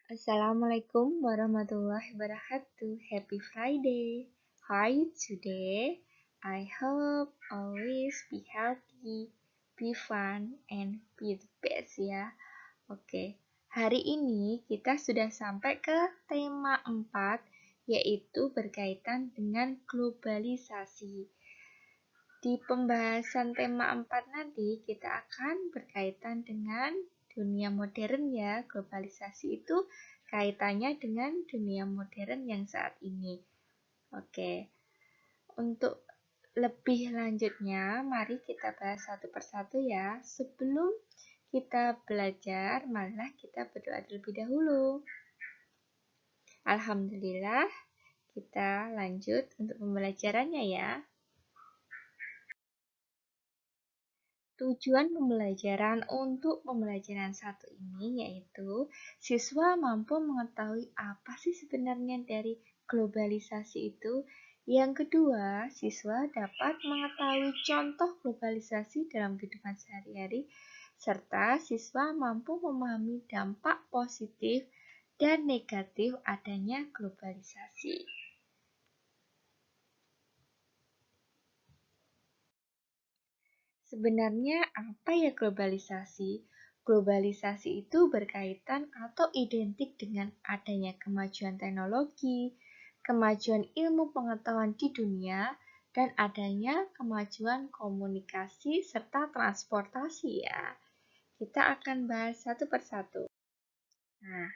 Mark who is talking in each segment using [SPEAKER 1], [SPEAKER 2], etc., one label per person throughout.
[SPEAKER 1] Assalamualaikum warahmatullahi wabarakatuh. Happy Friday. How are you today? I hope always be healthy, be fun, and be the best ya. Oke, hari ini kita sudah sampai ke tema 4, yaitu berkaitan dengan globalisasi. Di pembahasan tema 4 nanti kita akan berkaitan dengan dunia modern ya. Globalisasi itu kaitannya dengan dunia modern yang saat ini. Oke, untuk lebih lanjutnya, mari kita bahas satu persatu ya. Sebelum kita belajar, marilah kita berdoa terlebih dahulu. Alhamdulillah, kita lanjut untuk pembelajarannya ya. Tujuan pembelajaran untuk pembelajaran satu ini yaitu siswa mampu mengetahui apa sih sebenarnya dari globalisasi itu. Yang kedua, siswa dapat mengetahui contoh globalisasi dalam kehidupan sehari-hari, serta siswa mampu memahami dampak positif dan negatif adanya globalisasi. Sebenarnya apa ya globalisasi? Globalisasi itu berkaitan atau identik dengan adanya kemajuan teknologi, kemajuan ilmu pengetahuan di dunia, dan adanya kemajuan komunikasi serta transportasi ya. Kita akan bahas satu persatu. Nah,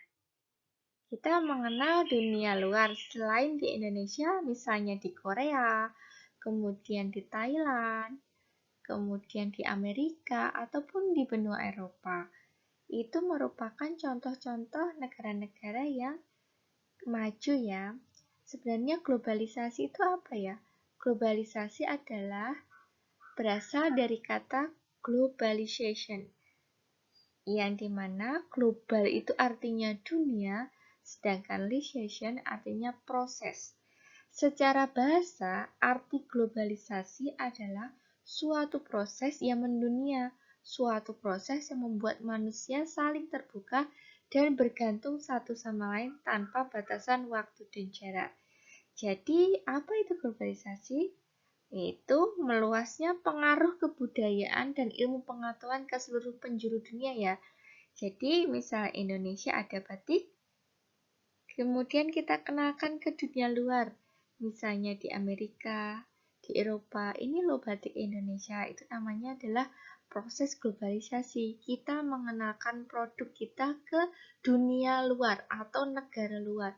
[SPEAKER 1] kita mengenal dunia luar selain di Indonesia, misalnya di Korea, kemudian di Thailand, kemudian di Amerika, ataupun di benua Eropa. Itu merupakan contoh-contoh negara-negara yang maju ya. Sebenarnya globalisasi itu apa ya? Globalisasi adalah berasal dari kata globalization, yang dimana global itu artinya dunia, sedangkan lisation artinya proses. Secara bahasa, arti globalisasi adalah suatu proses yang mendunia, suatu proses yang membuat manusia saling terbuka dan bergantung satu sama lain tanpa batasan waktu dan jarak. Jadi, apa itu globalisasi? Yaitu meluasnya pengaruh kebudayaan dan ilmu pengetahuan ke seluruh penjuru dunia ya. Jadi, misal Indonesia ada batik, kemudian kita kenalkan ke dunia luar. Misalnya di Amerika, di Eropa, ini loh batik Indonesia. Itu namanya adalah proses globalisasi. Kita mengenalkan produk kita ke dunia luar atau negara luar.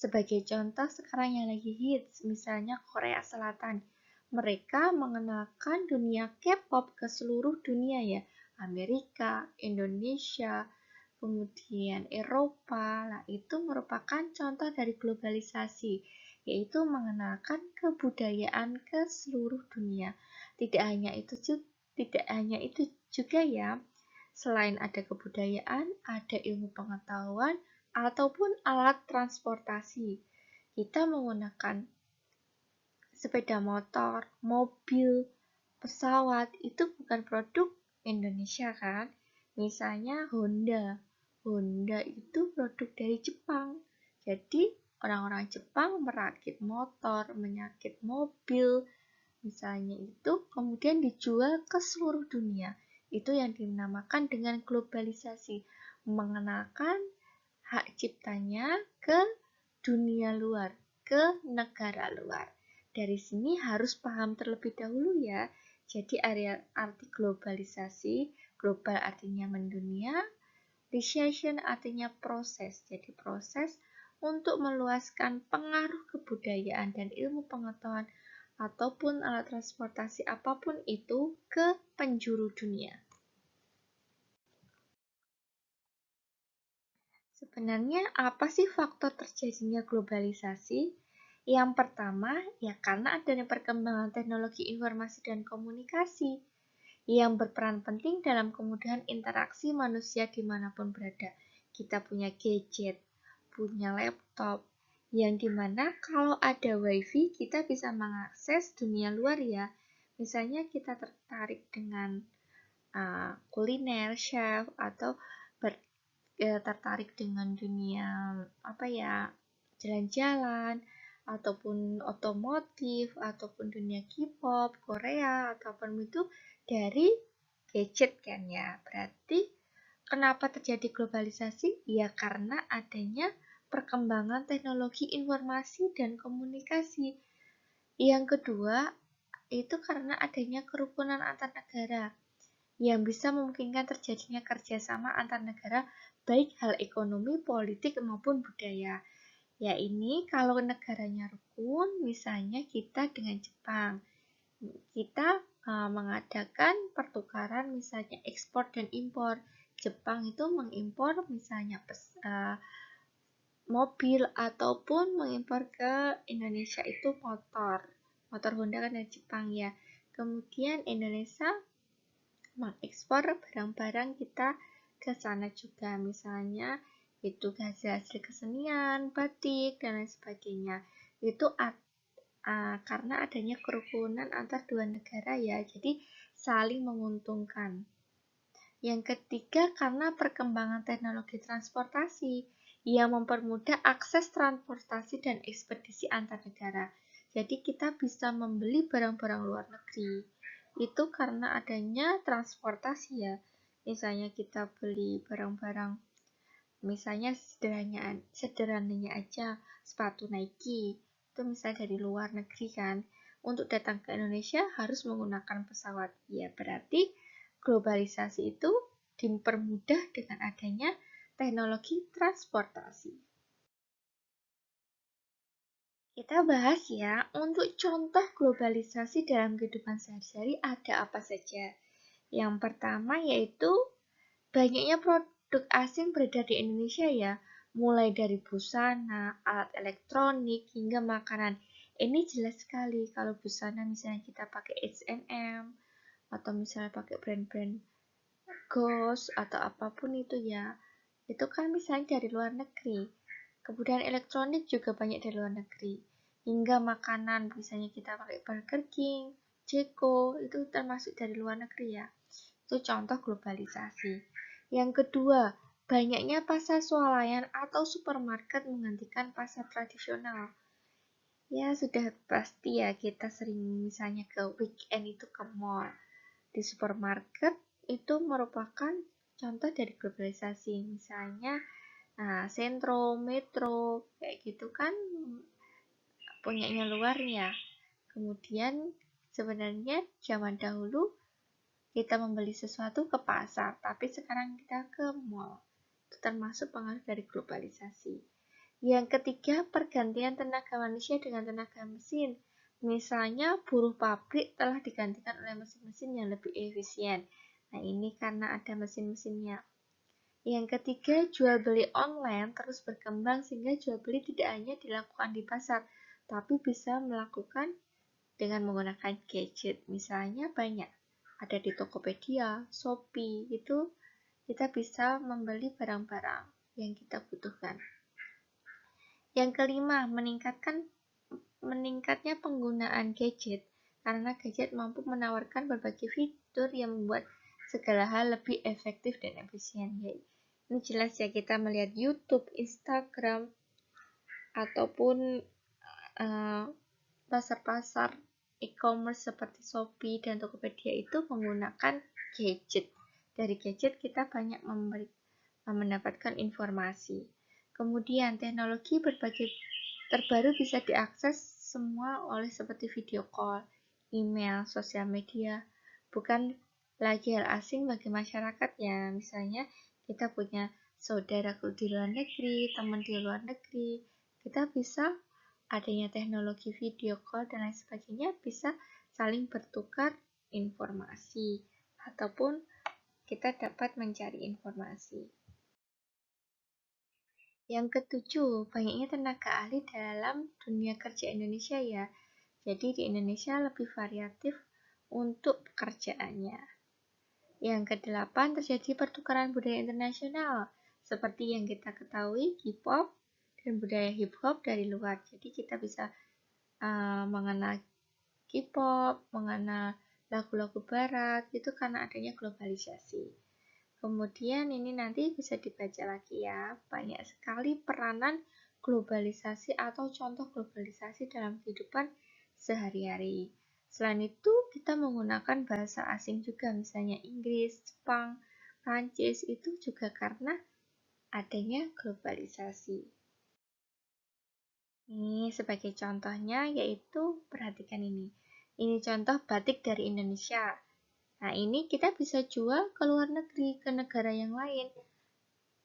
[SPEAKER 1] Sebagai contoh sekarang yang lagi hits, misalnya Korea Selatan. Mereka mengenalkan dunia K-pop ke seluruh dunia ya. Amerika, Indonesia, kemudian Eropa. Nah, itu merupakan contoh dari globalisasi, yaitu mengenalkan kebudayaan ke seluruh dunia. Tidak hanya itu juga ya. Selain ada kebudayaan, ada ilmu pengetahuan ataupun alat transportasi. Kita menggunakan sepeda motor, mobil, pesawat, itu bukan produk Indonesia kan? Misalnya Honda. Honda itu produk dari Jepang. Jadi orang-orang Jepang merakit motor, menyakit mobil, misalnya itu kemudian dijual ke seluruh dunia. Itu yang dinamakan dengan globalisasi, mengenalkan hak ciptanya ke dunia luar, ke negara luar. Dari sini harus paham terlebih dahulu ya. Jadi arti globalisasi, global artinya mendunia, recession artinya proses. Jadi proses untuk meluaskan pengaruh kebudayaan dan ilmu pengetahuan ataupun alat transportasi apapun itu ke penjuru dunia. Sebenarnya apa sih faktor terjadinya globalisasi? Yang pertama, ya karena adanya perkembangan teknologi informasi dan komunikasi yang berperan penting dalam kemudahan interaksi manusia dimanapun berada. Kita punya gadget, punya laptop, yang dimana kalau ada wifi kita bisa mengakses dunia luar ya. Misalnya kita tertarik dengan kuliner, chef, atau tertarik dengan dunia jalan-jalan ataupun otomotif ataupun dunia K-pop, Korea ataupun itu dari gadget kan ya. Berarti kenapa terjadi globalisasi? Ya karena adanya perkembangan teknologi informasi dan komunikasi. Yang kedua, itu karena adanya kerukunan antar negara yang bisa memungkinkan terjadinya kerjasama antar negara baik hal ekonomi, politik, maupun budaya. Ya ini kalau negaranya rukun, misalnya kita dengan Jepang. Kita mengadakan pertukaran misalnya ekspor dan impor. Jepang itu mengimpor misalnya mobil ataupun mengimpor ke Indonesia itu motor Honda kan dari Jepang ya. Kemudian Indonesia mengekspor barang-barang kita ke sana juga, misalnya itu hasil kesenian, batik dan lain sebagainya. Itu karena adanya kerukunan antar dua negara ya, jadi saling menguntungkan. Yang ketiga, karena perkembangan teknologi transportasi yang mempermudah akses transportasi dan ekspedisi antar negara. Jadi kita bisa membeli barang-barang luar negeri. Itu karena adanya transportasi ya. Misalnya kita beli barang-barang, misalnya sederhananya aja sepatu Nike. Itu misalnya dari luar negeri kan. Untuk datang ke Indonesia harus menggunakan pesawat. Ya, berarti globalisasi itu dipermudah dengan adanya teknologi transportasi. Kita bahas ya, untuk contoh globalisasi dalam kehidupan sehari-hari ada apa saja. Yang pertama yaitu banyaknya produk asing beredar di Indonesia ya, mulai dari busana, alat elektronik, hingga makanan. Ini jelas sekali kalau busana misalnya kita pakai H&M, atau misalnya pakai brand-brand Ghost atau apapun itu ya, itu kan misalnya dari luar negeri. Kemudian elektronik juga banyak dari luar negeri. Hingga makanan, misalnya kita pakai Burger King, Jeko, itu termasuk dari luar negeri ya. Itu contoh globalisasi. Yang kedua, banyaknya pasar swalayan atau supermarket menggantikan pasar tradisional. Ya sudah pasti ya, kita sering misalnya ke weekend itu ke mall. Di supermarket itu merupakan contoh dari globalisasi. Misalnya Sentro, Metro, kayak gitu kan punyanya luar ya. Kemudian sebenarnya zaman dahulu kita membeli sesuatu ke pasar, tapi sekarang kita ke mall. Itu termasuk pengaruh dari globalisasi. Yang ketiga, pergantian tenaga manusia dengan tenaga mesin. Misalnya, buruh pabrik telah digantikan oleh mesin-mesin yang lebih efisien. Nah, ini karena ada mesin-mesinnya. Yang ketiga, jual beli online terus berkembang sehingga jual beli tidak hanya dilakukan di pasar, tapi bisa melakukan dengan menggunakan gadget. Misalnya banyak ada di Tokopedia, Shopee, itu kita bisa membeli barang-barang yang kita butuhkan. Yang kelima, meningkatnya penggunaan gadget, karena gadget mampu menawarkan berbagai fitur yang membuat segala hal lebih efektif dan efisien. Ini jelas ya, kita melihat YouTube, Instagram, ataupun pasar-pasar e-commerce seperti Shopee dan Tokopedia itu menggunakan gadget. Dari gadget kita banyak mendapatkan informasi. Kemudian teknologi berbagai terbaru bisa diakses semua oleh seperti video call, email, sosial media. Bukan lagi hal asing bagi masyarakat ya. Misalnya kita punya saudara di luar negeri, teman di luar negeri, kita bisa adanya teknologi video call dan lain sebagainya bisa saling bertukar informasi ataupun kita dapat mencari informasi. Yang ketujuh, banyaknya tenaga ahli dalam dunia kerja Indonesia ya. Jadi di Indonesia lebih variatif untuk pekerjaannya. Yang kedelapan, terjadi pertukaran budaya internasional. Seperti yang kita ketahui, K-pop dan budaya hip-hop dari luar. Jadi kita bisa mengenal K-pop, mengenal lagu-lagu barat, itu karena adanya globalisasi. Kemudian ini nanti bisa dibaca lagi ya, banyak sekali peranan globalisasi atau contoh globalisasi dalam kehidupan sehari-hari. Selain itu, kita menggunakan bahasa asing juga, misalnya Inggris, Jepang, Prancis, itu juga karena adanya globalisasi. Ini sebagai contohnya yaitu, perhatikan ini. Ini contoh batik dari Indonesia. Nah, ini kita bisa jual ke luar negeri, ke negara yang lain.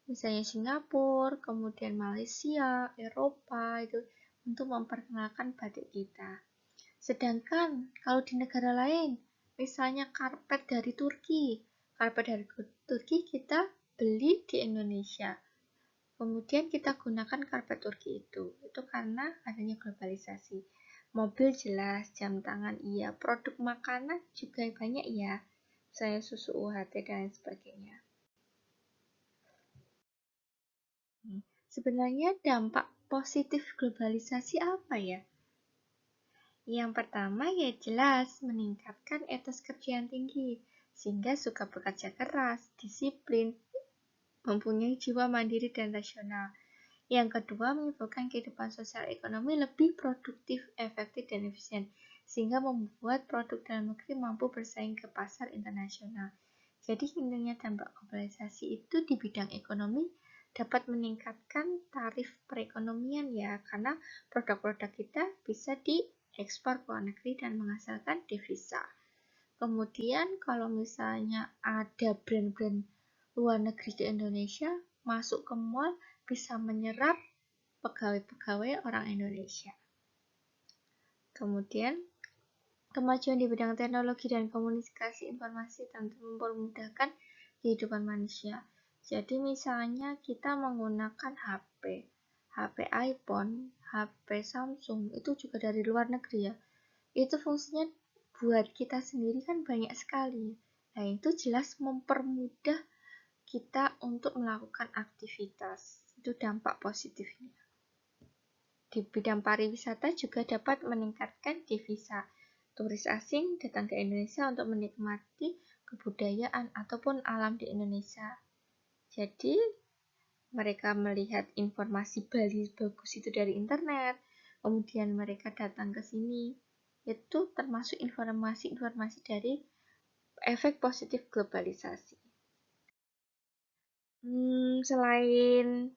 [SPEAKER 1] Misalnya Singapura, kemudian Malaysia, Eropa, itu untuk memperkenalkan batik kita. Sedangkan kalau di negara lain, misalnya karpet dari Turki. Karpet dari Turki kita beli di Indonesia. Kemudian kita gunakan karpet Turki itu. Itu karena adanya globalisasi. Mobil jelas, jam tangan iya, produk makanan juga banyak ya. Misalnya susu UHT dan lain sebagainya. Sebenarnya dampak positif globalisasi apa ya? Yang pertama ya jelas meningkatkan etos kerja yang tinggi, sehingga suka bekerja keras, disiplin, mempunyai jiwa mandiri dan rasional. Yang kedua, menyebabkan kehidupan sosial ekonomi lebih produktif, efektif, dan efisien, sehingga membuat produk dalam negeri mampu bersaing ke pasar internasional. Jadi intinya dampak globalisasi itu di bidang ekonomi dapat meningkatkan tarif perekonomian ya, karena produk-produk kita bisa diekspor ke luar negeri dan menghasilkan devisa. Kemudian kalau misalnya ada brand-brand luar negeri di Indonesia masuk ke mall, bisa menyerap pegawai-pegawai orang Indonesia. Kemudian, kemajuan di bidang teknologi dan komunikasi informasi tentu mempermudahkan kehidupan manusia. Jadi misalnya kita menggunakan HP iPhone, HP Samsung, itu juga dari luar negeri ya. Itu fungsinya buat kita sendiri kan banyak sekali. Nah, itu jelas mempermudah kita untuk melakukan aktivitas. Itu dampak positifnya. Di bidang pariwisata juga dapat meningkatkan devisa. Turis asing datang ke Indonesia untuk menikmati kebudayaan ataupun alam di Indonesia. Jadi, mereka melihat informasi Bali bagus itu dari internet, kemudian mereka datang ke sini. Itu termasuk informasi-informasi dari efek positif globalisasi. Selain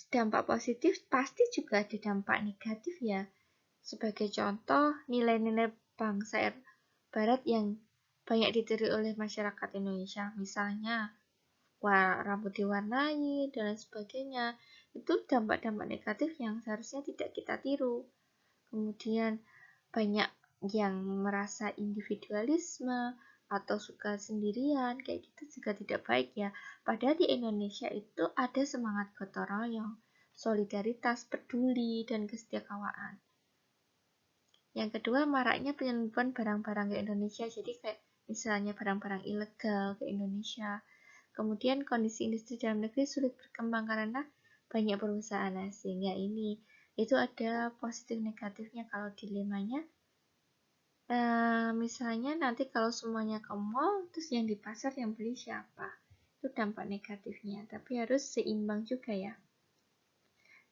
[SPEAKER 1] dampak positif, pasti juga ada dampak negatif ya. Sebagai contoh, nilai-nilai bangsa Barat yang banyak ditiru oleh masyarakat Indonesia, misalnya rambut diwarnai dan lain sebagainya, itu dampak-dampak negatif yang seharusnya tidak kita tiru. Kemudian banyak yang merasa individualisme atau suka sendirian, kayak gitu juga tidak baik ya. Padahal di Indonesia itu ada semangat gotong royong, solidaritas, peduli, dan kesetiakawanan. Yang kedua, maraknya penyelundupan barang-barang ke Indonesia, jadi kayak misalnya barang-barang ilegal ke Indonesia. Kemudian kondisi industri dalam negeri sulit berkembang karena banyak perusahaan asing. Ya ini, itu ada positif negatifnya kalau dilemanya. Misalnya nanti kalau semuanya ke mall, terus yang di pasar yang beli siapa? Itu dampak negatifnya, tapi harus seimbang juga ya.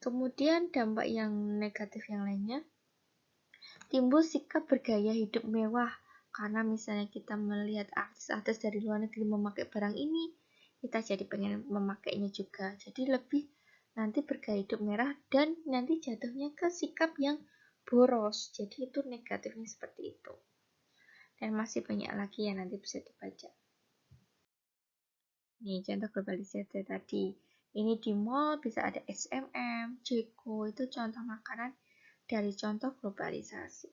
[SPEAKER 1] Kemudian dampak yang negatif yang lainnya, timbul sikap bergaya hidup mewah, karena misalnya kita melihat artis-artis dari luar negeri memakai barang ini, kita jadi pengen memakainya juga. Jadi lebih nanti bergaya hidup merah dan nanti jatuhnya ke sikap yang boros. Jadi itu negatifnya seperti itu. Dan masih banyak lagi yang nanti bisa dibaca. Nih contoh globalisasi tadi. Ini di mall bisa ada SMM, Ceko, itu contoh makanan dari contoh globalisasi.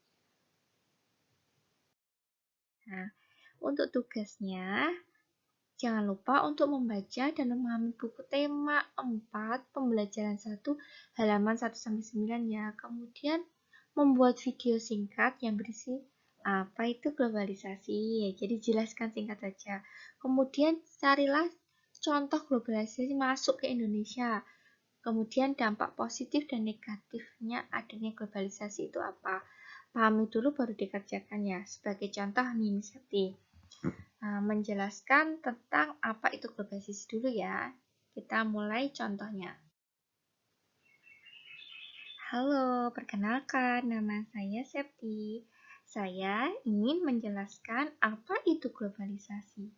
[SPEAKER 1] Nah, untuk tugasnya, jangan lupa untuk membaca dan memahami buku tema 4 pembelajaran 1 halaman 1-9 ya. Kemudian membuat video singkat yang berisi apa itu globalisasi ya. Jadi jelaskan singkat saja. Kemudian carilah contoh globalisasi masuk ke Indonesia. Kemudian dampak positif dan negatifnya adanya globalisasi itu apa? Pahami dulu baru dikerjakan ya. Sebagai contoh nih misalnya menjelaskan tentang apa itu globalisasi dulu ya. Kita mulai contohnya. Halo, perkenalkan nama saya Septi. Saya ingin menjelaskan apa itu globalisasi.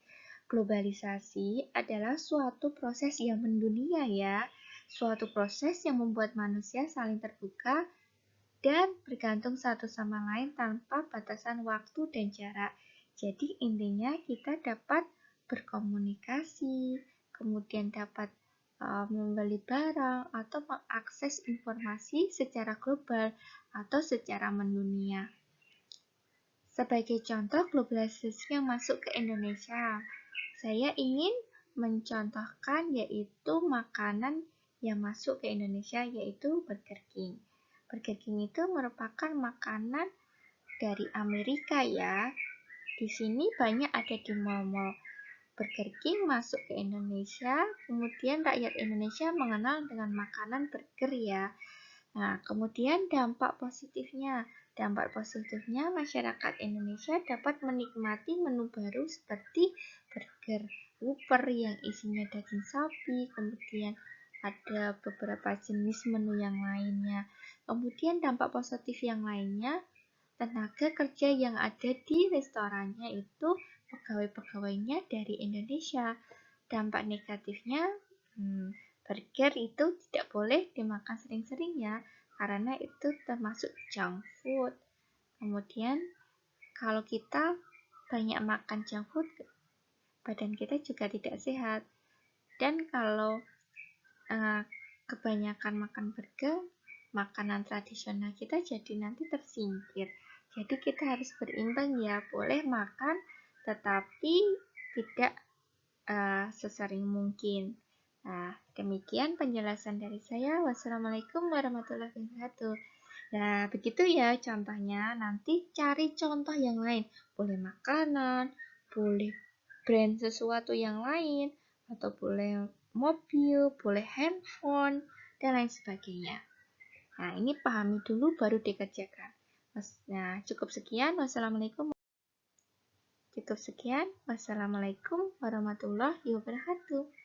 [SPEAKER 1] Globalisasi adalah suatu proses yang mendunia ya. Suatu proses yang membuat manusia saling terbuka dan bergantung satu sama lain tanpa batasan waktu dan jarak. Jadi intinya kita dapat berkomunikasi, kemudian dapat membeli barang atau mengakses informasi secara global atau secara mendunia. Sebagai contoh globalisasi yang masuk ke Indonesia, saya ingin mencontohkan yaitu makanan yang masuk ke Indonesia yaitu Burger King. Burger King itu merupakan makanan dari Amerika ya. Di sini banyak ada di mall-mall. Burger King masuk ke Indonesia, kemudian rakyat Indonesia mengenal dengan makanan burger ya. Nah, kemudian dampak positifnya. Dampak positifnya masyarakat Indonesia dapat menikmati menu baru seperti burger Whopper yang isinya daging sapi, kemudian ada beberapa jenis menu yang lainnya. Kemudian dampak positif yang lainnya, tenaga kerja yang ada di restorannya itu pegawai-pegawainya dari Indonesia. Dampak negatifnya, burger itu tidak boleh dimakan sering-sering ya, karena itu termasuk junk food. Kemudian kalau kita banyak makan junk food, badan kita juga tidak sehat. Dan kalau kebanyakan makan burger, makanan tradisional kita jadi nanti tersingkir. Jadi kita harus berimbang ya, boleh makan tetapi tidak sesering mungkin. Nah, demikian penjelasan dari saya. Wassalamualaikum warahmatullahi wabarakatuh. Nah, begitu ya contohnya. Nanti cari contoh yang lain. Boleh makanan, boleh brand sesuatu yang lain, atau boleh mobil, boleh handphone, dan lain sebagainya. Nah, ini pahami dulu baru dikerjakan. Nah, cukup sekian. Wassalamualaikum warahmatullahi wabarakatuh.